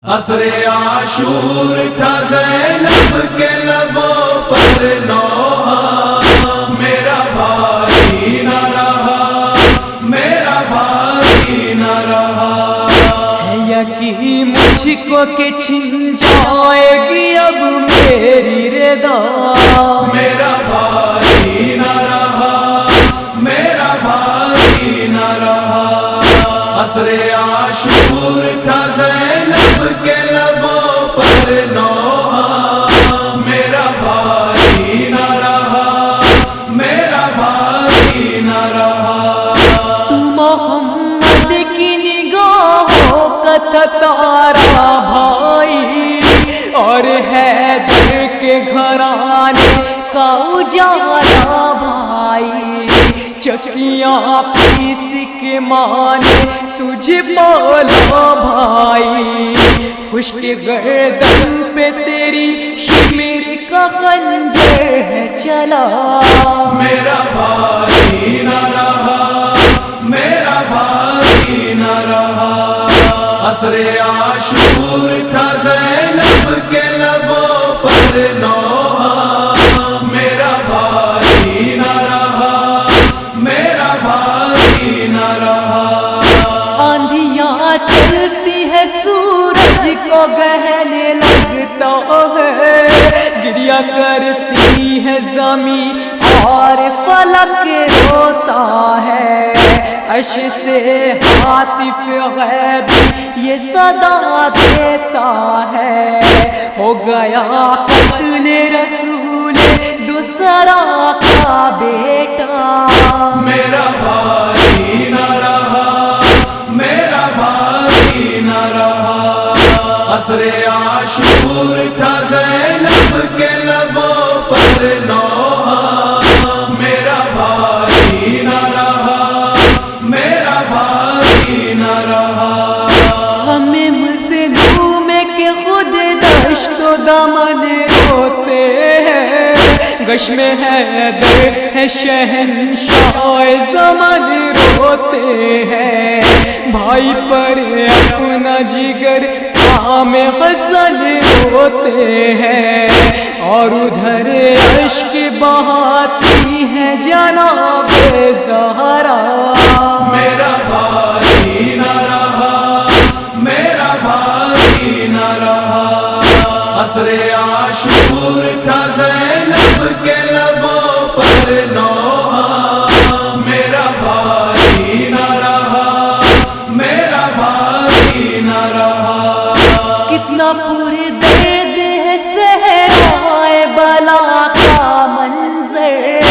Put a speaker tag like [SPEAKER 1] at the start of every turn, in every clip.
[SPEAKER 1] عصر عاشور تھا زینب کے لبوں پر نوحہ، میرا بھائی نہ رہا، میرا بھائی نہ رہا۔
[SPEAKER 2] ہے یقین مجھ کو کہ چھن جائے گی اب میری رضا،
[SPEAKER 1] میرا بھائی نہ رہا، میرا بھائی نہ رہا۔ عصر عاشور تھا زینب کے لبوں پر نوحہ، میرا بھائی نہ رہا، میرا بھائی نہ رہا۔
[SPEAKER 2] تو محمد کی نگاہوں کا تھا تارا بھائی، اور حیدر کے گھرانے کا اجالا بھائی۔ چکیاں پیس کے مانے تجھے بولا بھائی، خشک گردن پہ تیری شمر کا خنجر ہے چلا،
[SPEAKER 1] میرا بھائی نہ رہا، میرا بھائی نہ رہا۔ عصر عاشور تھا زینب کے لبوں پر نوحہ، میرا بھائی نہ رہا، میرا بھائی نہ رہا۔
[SPEAKER 2] آندھیاں چلتی ہے سورج کو گہنے لگتا ہے، گریا کرتی ہے زمین اور فلک روتا ہے۔ عرش سے ہاتف غیبی یہ صدا دیتا ہے، ہو گیا قتل رسول دوسرا کا بیٹا،
[SPEAKER 1] میرا بھائی نہ رہا، میرا بھائی نہ رہا۔ عصر عاشور تھا زینب کے لبوں پر نوحہ، میرا بھائی نہ رہا، میرا بھائی نہ رہا۔
[SPEAKER 2] ہمیں مظلوم کے خود دشت و دمن روتے ہیں، گش میں حیدر ہے شہنشاہ زمن روتے ہیں، بھائی پر اپنا جگر کام حسن روتے ہیں، اور ادھر عشق بہاتی ہے جناب زہرا،
[SPEAKER 1] میرا بھائی نہ رہا، میرا بھائی نہ رہا۔ عصر عاشور تھا زینب کے لبوں پر نوحہ، میرا بھائی نہ رہا، میرا بھائی نہ رہا۔
[SPEAKER 2] کتنا پورے درد ہے صحرائے بلا کا منظر،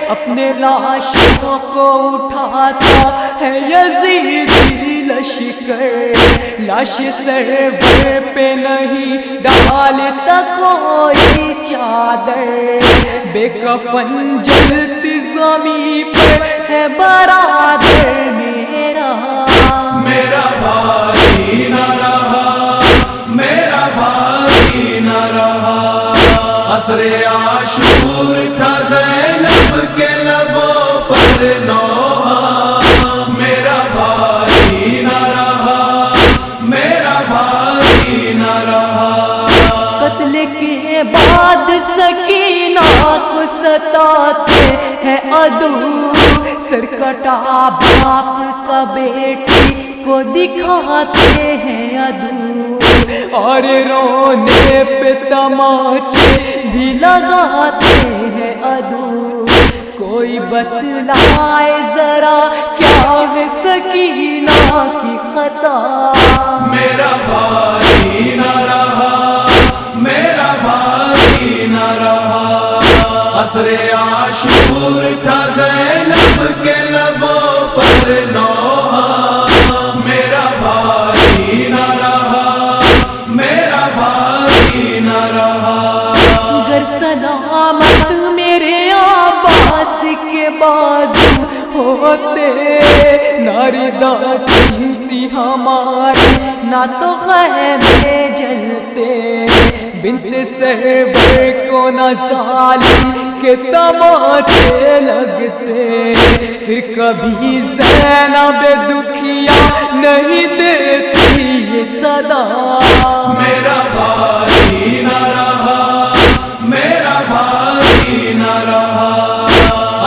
[SPEAKER 2] اپنے لاشوں کو اٹھاتا ہے یزیدی لشکر، لاش سرور پہ نہیں ڈالتا کوئی چادر، بے کفن جلتی زمین پر ہے برادر میرا،
[SPEAKER 1] میرا بھائی نہ رہا، میرا بھائی نہ رہا۔ عصر عاشور تھا زینب کے لبوں پر نوحہ، میرا بھائی نہ رہا، میرا بھائی نہ رہا۔
[SPEAKER 2] قتل کے بعد سکینہ کو ستاتے ہیں عدو، سر کٹا باپ کا بیٹی کو دکھاتے ہیں عدو، اور رونے پہ تماچے بھی لگاتے ہیں عدو۔ کوئی بتلائے ذرا کیا ہے سکینہ کی خطا،
[SPEAKER 1] میرا بھائی نہ رہا، میرا بھائی نہ رہا۔ عصر عاشور تھا زینب کے لبوں پر نوحہ، میرا بھائی نہ رہا، میرا بھائی نہ رہا۔
[SPEAKER 2] گر سلامت میرے عباس کے بازو ہوتے، ناردہ چنتی ہماری نہ تو خیمے جلتے، بنت سرور کو نہ ظالم کے تماچے لگتے، پھر کبھی زینب دکھیا نہیں دیتی یہ صدا
[SPEAKER 1] میرا بھائی نہ رہا، میرا بھائی نہ رہا،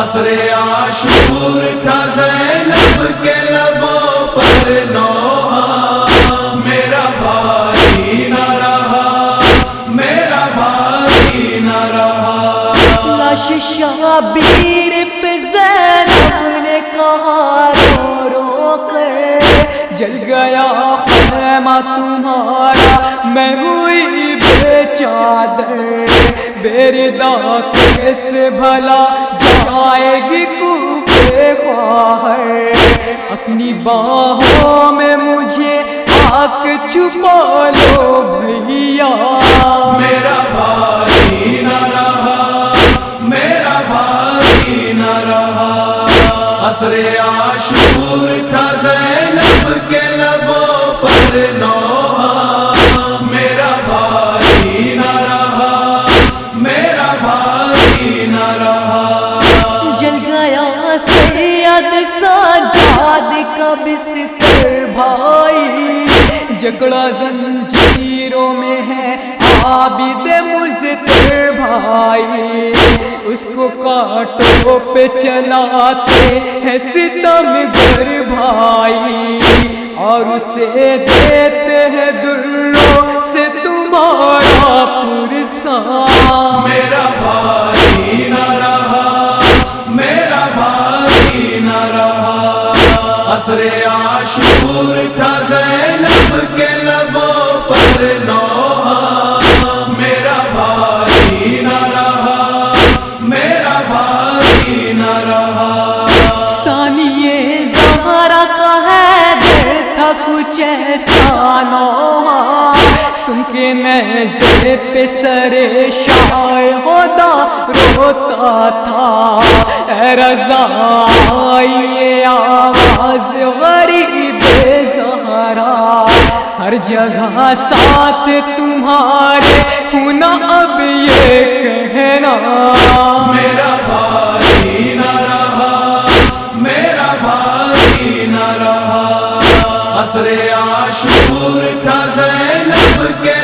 [SPEAKER 1] عصر عاشور تھا زینب کے لبوں پر نوحہ، میرا بھائی نہ رہا، میرا بھائی نہ رہا۔
[SPEAKER 2] لاش شبیر پہ زینب نے کہا رو رو کر، جل گیا خیمہ تمہارا میں ہوئی بے چادر، بیردا کیسے بھلا جائے گی کوفے خواہر، اپنی باہوں میں مجھے آک چھپا لو بھیا،
[SPEAKER 1] میرا بھائی نہ رہا، میرا بھائی نہ رہا، عصر عاشور تھا زینب کے لبوں پر نوحہ، میرا بھائی نہ رہا، میرا بھائی نہ رہا۔
[SPEAKER 2] جل گیا سید سجاد کا بستر بھائی، جھگڑا زنجیروں میں ہے عابد مضطر بھائی، اس کو کانٹوں پہ چلاتے ہیں ستم گر بھائی، اور اسے دیتے ہیں دروں سے تمہارا پرسان،
[SPEAKER 1] میرا بھائی نہ رہا، میرا بھائی نہ رہا، عصر عاشور تھا زینب کے لبوں پر نوحہ، میرا بھائی نہ رہا، میرا بھائی نہ رہا۔
[SPEAKER 2] ثانیہ زہرا کا حیدر تھا کچھ ایسا نوحہ، سن کے نیزے پہ سر شاہ ہدا روتا تھا، اے رضا یہ آواز غریب زہرا، ہر جگہ ساتھ تمہارے ہوں نا اب یہ کہنا،
[SPEAKER 1] میرا بھائی نہ رہا، میرا بھائی نہ رہا، عصر عاشور تھا زینب کے